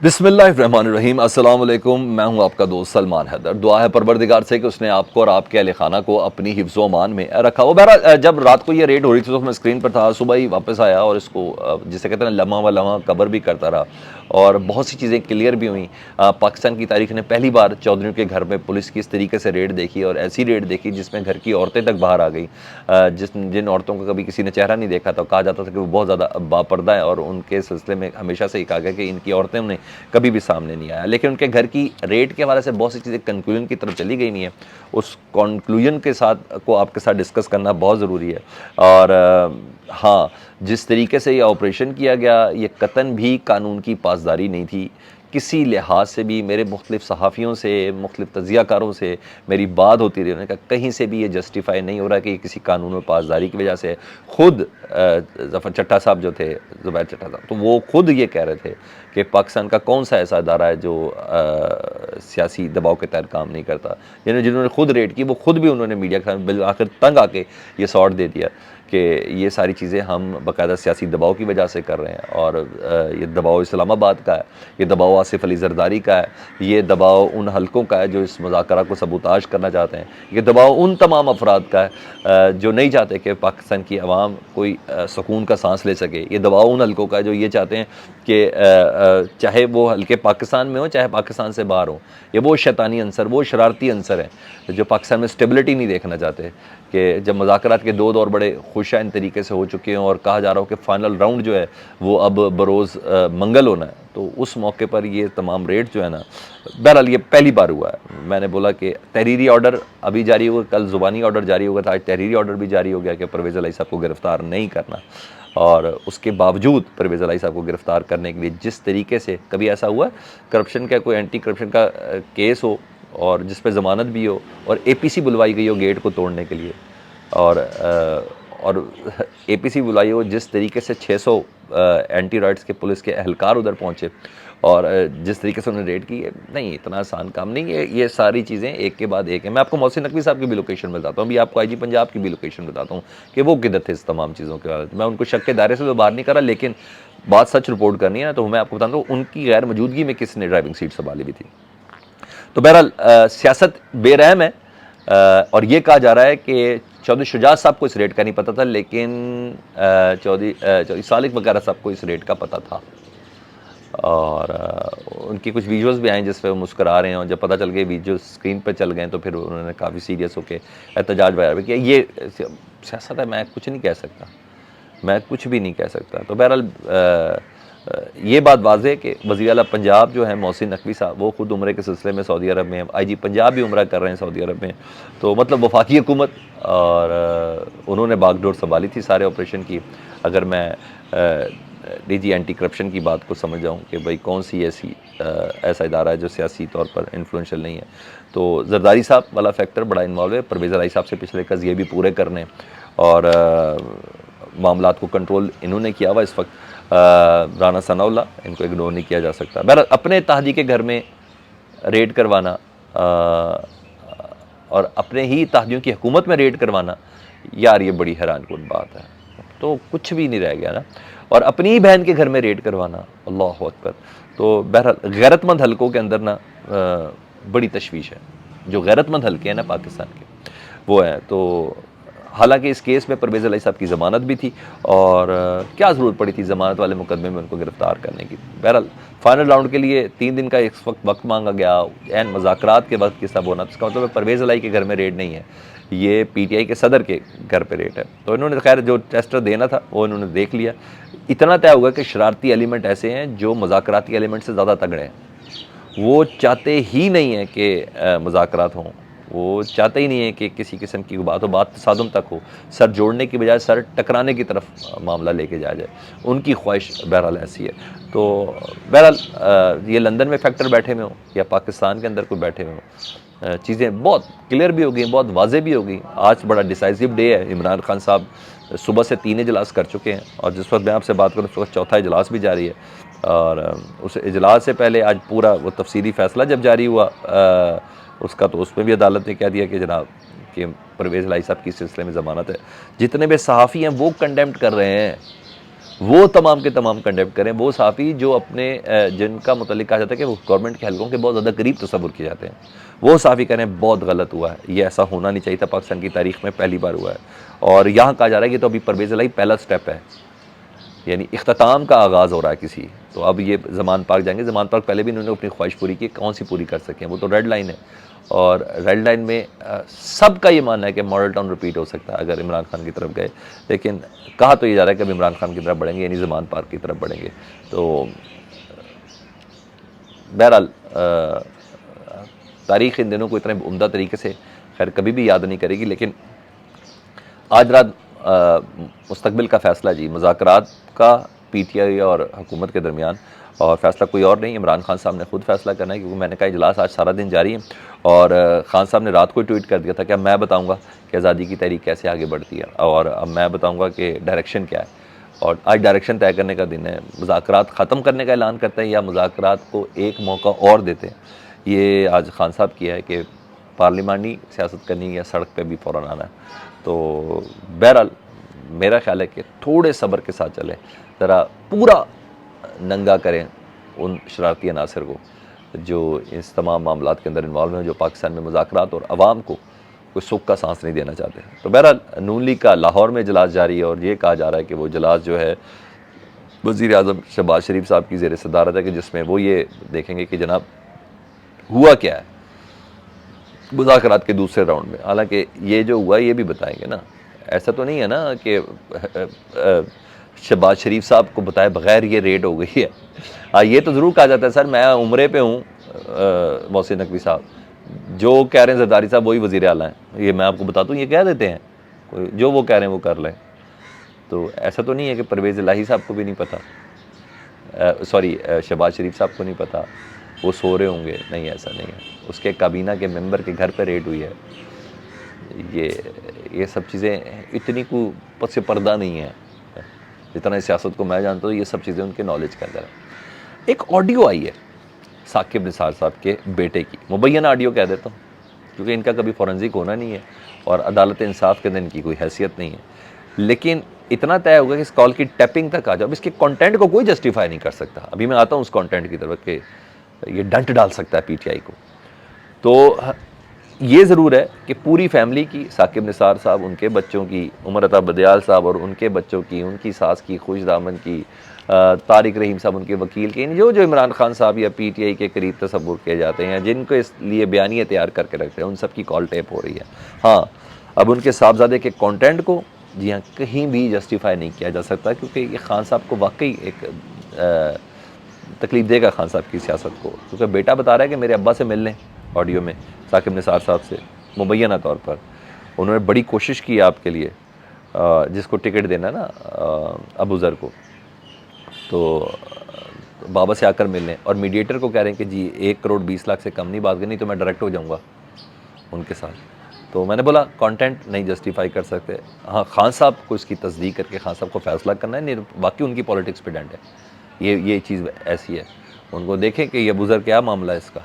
बिस्मिल्लाहिर्रहमानिर्रहीम अस्सलाम वालेकुम। मैं हूं आपका दोस्त सलमान हैदर। दुआ है परवरदिगार से कि उसने आपको और आपके अहले खाना को अपनी हिफ्ज़ अमान में रखा हो। बहरहाल जब रात को ये रेड हो रही थी तो मैं स्क्रीन पर था, सुबह ही वापस आया और इसको जिसे कहते हैं लम्हा व लम्हा कवर भी करता रहा और बहुत सी चीज़ें क्लियर भी हुई। पाकिस्तान की तारीख ने पहली बार चौधरी के घर में पुलिस की इस तरीके से रेड देखी और ऐसी रेड देखी जिसमें घर की औरतें तक बाहर आ गई। जिन औरतों को कभी किसी ने चेहरा नहीं देखा तो कहा जाता था कि वो बहुत ज़्यादा बापर्दा है और उनके सिलसिले में हमेशा से ही कहा गया कि इनकी औरतें उन्हें कभी भी सामने नहीं आया। लेकिन उनके घर की रेट के हवाले से बहुत सी चीज़ें कंक्लूजन की तरफ चली गई नहीं है। उस कंक्लूजन के साथ को आपके साथ डिस्कस करना बहुत ज़रूरी है। और हाँ, जिस तरीके से ये ऑपरेशन किया गया, ये कतन भी कानून की पासदारी नहीं थी किसी लिहाज से भी। मेरे मुख्तलिफ सहाफ़ियों से, मुख्तलिफ तजियाकारों से मेरी बात होती रही, उन्होंने कहा कहीं से भी ये जस्टिफाई नहीं हो रहा कि किसी कानून में पासदारी की वजह से। खुद ज़फ़र चट्टा साहब जो थे, ज़ुबैर चट्टा साहब, तो वो खुद ये कह रहे थे कि पाकिस्तान का कौन सा ऐसा अदारा है जो सियासी दबाव के तहत काम नहीं करता। जिन्होंने खुद रेड की, वो खुद भी उन्होंने मीडिया के सामने आखिर तंग आके ये शॉट दे दिया कि ये सारी चीज़ें हम बाकायदा सियासी दबाव की वजह से कर रहे हैं। और ये दबाव इस्लामाबाद का है, ये दबाव आसिफ अली जरदारी का है, ये दबाव उन हलकों का है जो इस मुज़ाकरा को सबूताज करना चाहते हैं, ये दबाव उन तमाम अफराद का है जो नहीं चाहते कि पाकिस्तान की आवाम कोई सुकून का सांस ले सके। ये दबाव उन हलकों का है जो ये चाहते हैं कि चाहे वो हल्के पाकिस्तान में हो चाहे पाकिस्तान से बाहर हो, ये वो शैतानी अंसर, वो शरारती अंसर हैं जो पाकिस्तान में स्टेबिलिटी नहीं देखना चाहते। कि जब मुज़ाकरात के दो दौर बड़े खुशआइन तरीके से हो चुके हैं और कहा जा रहा हो कि फ़ाइनल राउंड जो है वो अब बरोज़ मंगल होना है, तो उस मौके पर ये तमाम रेड जो है ना, बहरहाल ये पहली बार हुआ है। मैंने बोला कि तहरीरी ऑर्डर अभी जारी होगा, कल ज़ुबानी ऑर्डर जारी होगा था, आज तहरीरी ऑर्डर भी जारी हो गया कि परवेज़ इलाही साहब को गिरफ़्तार नहीं करना। और उसके बावजूद परवेज़ इलाही साहब को गिरफ़्तार करने के लिए जिस तरीके से, कभी ऐसा हुआ करप्शन का कोई एंटी करप्शन का केस हो और जिस पे ज़मानत भी हो और एपीसी बुलवाई गई हो गेट को तोड़ने के लिए, और एपीसी बुलाई हो, जिस तरीके से 600 एंटी राइट्स के पुलिस के एहलकार उधर पहुंचे और जिस तरीके से उन्होंने रेड की है, नहीं इतना आसान काम नहीं है। ये सारी चीज़ें एक के बाद एक है। मैं आपको मोहसिन नकवी साहब की भी लोकेशन बताता हूँ, अभी आपको आईजी पंजाब की भी लोकेशन बताता हूँ कि वो किधर थे इस तमाम चीज़ों के बारे में। मैं उनको शक के दायरे से तो बाहर नहीं कर रहा, लेकिन बात सच रिपोर्ट करनी है ना, तो मैं आपको बताता हूँ उनकी गैर मौजूदगी में किसने ड्राइविंग सीट संभाली भी थी। तो बहरहाल सियासत बेरहम है और ये कहा जा रहा है कि चौधरी शुजात साहब को इस रेट का नहीं पता था, लेकिन चौधरी सालिक वगैरह साहब को इस रेट का पता था। और उनकी कुछ वीडियोस भी आए जिस पे वो मुस्कुरा रहे हैं और जब पता चल गया वीडियो स्क्रीन पे चल गए तो फिर उन्होंने काफ़ी सीरियस होकर एहतजाज वगैरह भी किया। ये सियासत है, मैं कुछ नहीं कह सकता, मैं कुछ भी नहीं कह सकता। तो बहरहाल ये बात वाज़ेह है कि वज़ीर आला पंजाब जो है मोहसिन नकवी साहब, वो खुद उम्रे के सिलसिले में सऊदी अरब में हैं, आईजी पंजाब भी उम्रा कर रहे हैं सऊदी अरब में। तो मतलब वफाकी हुकूमत, और उन्होंने बागडोर संभाली थी सारे ऑपरेशन की। अगर मैं डीजी एंटी करप्शन की बात को समझ जाऊँ कि भाई कौन सी ऐसा इदारा है जो सियासी तौर पर इन्फ्लुएंशियल नहीं है, तो जरदारी साहब वाला फैक्टर बड़ा इन्वॉल्व है। परवेज़ इलाही साहब से पिछले कज़ ये भी पूरे करने और मामलात को कंट्रोल इन्होंने किया हुआ इस वक्त। राना सनाउल्लाह, इनको इग्नोर नहीं किया जा सकता। बहरहाल अपने ताहदी के घर में रेड करवाना और अपने ही ताहदियों की हुकूमत में रेड करवाना, यार ये बड़ी हैरानकुन बात है। तो कुछ भी नहीं रह गया ना। और अपनी ही बहन के घर में रेड करवाना, अल्लाह अकबर। तो बहरहाल गैरतमंद हलकों के अंदर ना बड़ी तशवीश है। जो गैरतमंद हलके हैं ना पाकिस्तान के, वो हैं। तो हालांकि इस केस में परवेज़ इलाही साहब की ज़मानत भी थी और क्या ज़रूरत पड़ी थी ज़मानत वाले मुकदमे में उनको गिरफ़्तार करने की। बहरहाल फ़ाइनल राउंड के लिए 3 दिन का इस वक्त मांगा गया, एन मुज़ाकरात के वक्त किस्सा बोना। तो इसका मतलब परवेज़ इलाही के घर में रेड नहीं है, ये पीटीआई के सदर के घर पे रेड है। तो इन्होंने खैर जो टेस्टर देना था वो इन्होंने देख लिया। इतना तय हुआ कि शरारती एलिमेंट ऐसे हैं जो मुज़ाकराती एलिमेंट से ज़्यादा तगड़े हैं। वो चाहते ही नहीं है कि मुज़ाकरात हों, वो चाहते ही नहीं है कि किसी किस्म की बात हो, बात तसादुम तक हो, सर जोड़ने की बजाय सर टकराने की तरफ मामला लेके जाया जाए। उनकी ख्वाहिश बहरहाल ऐसी है। तो बहरहाल ये लंदन में फैक्टर बैठे हुए हों या पाकिस्तान के अंदर कोई बैठे हुए हों, चीज़ें बहुत क्लियर भी हो गई, बहुत वाज़े भी हो गई। आज बड़ा डिसाइसिव डे है। इमरान खान साहब सुबह से 3 इजलास कर चुके हैं और जिस वक्त मैं आपसे बात करूँ उस वक्त चौथा इजलास भी जारी है। और उस इजलास से पहले आज पूरा वो तफसीली फ़ैसला जब जारी हुआ उसका, तो उसमें भी अदालत ने कह दिया कि जनाब कि परवेज़ इलाही साहब की सिलसिले में ज़मानत है। जितने भी सहाफ़ी हैं वो कंडेम्ड कर रहे हैं, वो तमाम के तमाम कंडक्ट करें। वो साफ़ी जो अपने जिनका मुतल्लिक कहा जाता है कि वो गवर्नमेंट के हलकों के बहुत ज़्यादा करीब तस्वुर किए जाते हैं, वो साफ़ी करें बहुत गलत हुआ है, ये ऐसा होना नहीं चाहिए था, पाकिस्तान की तारीख़ में पहली बार हुआ है। और यहाँ कहा जा रहा है कि तो अभी परवेज़ इलाही पहला स्टेप है, यानी इख्तिताम का आगाज़ हो रहा है किसी। तो अब ये ज़मान पार्क जाएंगे। ज़मान पार्क पहले भी इन्होंने अपनी ख्वाहिश पूरी की, कौन सी पूरी कर सकें, वो तो रेड लाइन है। और रेड लाइन में सबका ये मानना है कि मॉडल टाउन रिपीट हो सकता है अगर इमरान खान की तरफ गए, लेकिन कहा तो ये जा रहा है कि अब इमरान खान की तरफ बढ़ेंगे, यानी ज़मान पार्क की तरफ बढ़ेंगे। तो बहरहाल तारीख़ इन दिनों को इतने उम्दा तरीके से खैर कभी भी याद नहीं करेगी, लेकिन आज रात मुस्तकबिल का फ़ैसला जी, मुज़ाकरात का PTI और हुकूमत के दरमियान, और फ़ैसला कोई और नहीं, इमरान खान साहब ने खुद फ़ैसला करना है, क्योंकि मैंने कहा इजलास आज सारा दिन जारी है। और खान साहब ने रात को ट्वीट कर दिया था कि अब मैं बताऊंगा कि आज़ादी की तहरीक कैसे आगे बढ़ती है, और अब मैं बताऊंगा कि डायरेक्शन क्या है। और आज डायरेक्शन तय करने का दिन है। मुज़ाकरात ख़त्म करने का ऐलान करते हैं या मुज़ाकरात को एक मौका और देते हैं, ये आज खान साहब किया है कि पार्लिमानी सियासत करनी या सड़क पे भी फ़ौरन आना है। तो बहरहाल मेरा ख्याल है कि थोड़े सब्र के साथ चलें, ज़रा पूरा नंगा करें उन शरारती अनासर को जो इस तमाम मामलात के अंदर इन्वॉल्व हैं, जो पाकिस्तान में मुज़ाकरात और अवाम को कोई सुख का सांस नहीं देना चाहते। तो बहरहाल नून लीग का लाहौर में इजलास जारी है, और ये कहा जा रहा है कि वो इजलास जो है वज़ीर आज़म शहबाज शरीफ साहब की ज़ेर सदारत है, कि जिसमें वो ये देखेंगे कि जनाब हुआ क्या है मुज़ाकरात के दूसरे राउंड में। हालांकि ये जो हुआ ये भी बताएंगे ना, ऐसा तो नहीं है ना कि शहबाज शरीफ साहब को बताए बगैर ये रेड हो गई है। हाँ, ये तो ज़रूर कहा जाता है सर मैं उम्रे पे हूँ, मोहसिन नकवी साहब जो कह रहे हैं जरदारी साहब वही वज़ीर आला हैं, ये मैं आपको बता दूँ, ये कह देते हैं, कोई जो वो कह रहे हैं वो कर लें। तो ऐसा तो नहीं है कि परवेज़ इलाही साहब को भी नहीं पता, सॉरी शहबाज शरीफ साहब को नहीं पता, वो सो रहे होंगे, नहीं ऐसा नहीं है। उसके काबीना के मेंबर के घर पर रेड हुई है। ये सब चीज़ें इतनी को पस पर्दा नहीं है, जितना इस सियासत को मैं जानता हूँ, ये सब चीज़ें उनके नॉलेज के अंदर है। एक ऑडियो आई है साकिब निसार साहब के बेटे की, मुबैना ऑडियो कह देता हूँ क्योंकि इनका कभी फॉरेंसिक होना नहीं है और अदालत इंसाफ के अंदर इनकी कोई हैसियत नहीं है, लेकिन इतना तय होगा कि इस कॉल की टैपिंग तक आ जाओ। अब इसके कंटेंट को कोई जस्टिफाई नहीं कर सकता। अभी मैं आता हूँ उस कंटेंट की तरफ कि ये डंट डाल सकता है PTI को। तो ये ज़रूर है कि पूरी फैमिली की, साकिब निसार साहब, उनके बच्चों की, उमर अता बदयाल साहब और उनके बच्चों की, उनकी सास की, खुश दामन की, तारिक रहीम साहब उनके वकील के, जो जो इमरान खान साहब या PTI के करीब तस्वुर किए जाते हैं, जिनको इस लिए बयानियाँ तैयार करके रखते हैं, उन सब की कॉल टेप हो रही है। हाँ, अब उनके साहबजादे के कंटेंट को जी हाँ कहीं भी जस्टिफाई नहीं किया जा सकता, क्योंकि ये खान साहब को वाकई एक तकलीफ देगा, खान साहब की सियासत को, क्योंकि बेटा बता रहा है कि मेरे अब्बा से मिल लें, ऑडियो में साकिब निसार साहब से मुबैना तौर पर उन्होंने बड़ी कोशिश की आपके लिए, जिसको टिकट देना है ना अबू ज़र को, तो बाबा से आकर मिलने, और मीडिएटर को कह रहे हैं कि जी 1 करोड़ 20 लाख से कम नहीं बात करनी, तो मैं डायरेक्ट हो जाऊंगा उनके साथ। तो मैंने बोला कंटेंट नहीं जस्टिफाई कर सकते। हाँ, खान साहब को इसकी तस्दीक करके खान साहब को फैसला करना है, नहीं बाकी उनकी पॉलिटिक्स पे डेंट है। ये चीज़ ऐसी है, उनको देखें कि ये अबू ज़र क्या मामला है इसका,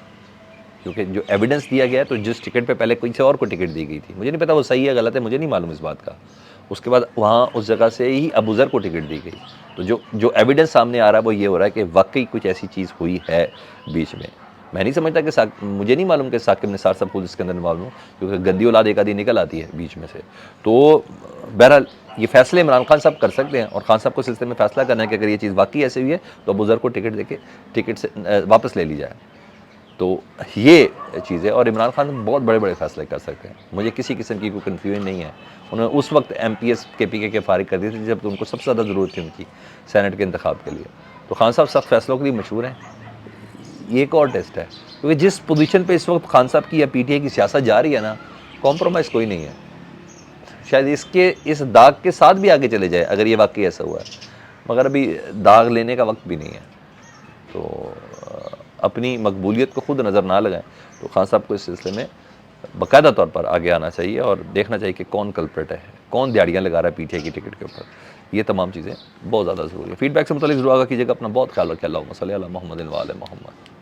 क्योंकि जो एविडेंस दिया गया है, तो जिस टिकट पे पहले किसी और को टिकट दी गई थी, मुझे नहीं पता वो सही है गलत है, मुझे नहीं मालूम इस बात का, उसके बाद वहाँ उस जगह से ही अबू ज़र को टिकट दी गई। तो जो एविडेंस सामने आ रहा है वो ये हो रहा है कि वाकई कुछ ऐसी चीज़ हुई है बीच में। मैं नहीं समझता कि मुझे नहीं मालूम कि साकिब निसार सब खुद इसके अंदर इन्वॉल्व हो, क्योंकि गंदी औलाद एक आधी निकल आती है बीच में से। तो बहरहाल ये फैसले इमरान खान साहब कर सकते हैं, और खान साहब को सिलसिले में फैसला करना है कि अगर ये चीज़ वाकई ऐसे हुई है तो अबू ज़र को टिकट देके टिकट से वापस ले ली जाए। तो ये चीज़ें, और इमरान खान बहुत बड़े बड़े फैसले कर सकते हैं, मुझे किसी किस्म की कोई कन्फ्यूजन नहीं है। उन्होंने उस वक्त MPS KPK के फारिग कर दिए थे जब उनको सबसे ज़्यादा ज़रूरत थी उनकी सेनेट के इंतखाब के लिए। तो खान साहब सख्त फैसलों के लिए मशहूर हैं। ये एक और टेस्ट है, क्योंकि जिस पोजीशन पे इस वक्त खान साहब की या PTI की सियासत जा रही है ना, कॉम्प्रोमाइज़ कोई नहीं है। शायद इस दाग के साथ भी आगे चले जाए अगर ये वाकई ऐसा हुआ है, मगर अभी दाग लेने का वक्त भी नहीं है। तो अपनी मकबूलियत को खुद नज़र ना लगाएं। तो खान साहब को इस सिलसिले में बाकायदा तौर पर आगे आना चाहिए और देखना चाहिए कि कौन कल्प्रेट है, कौन दिहाड़ियाँ लगा रहा है PTI की टिकट के ऊपर। ये तमाम चीज़ें बहुत ज़्यादा ज़रूरी है। फीडबैक से मुताल्लिक़ ज़रूर आगा कीजिएगा। अपना बहुत ख्याल रखिए। अल्लाहुम्मा सल्ली अला मुहम्मदिन व आले मुहम्मद।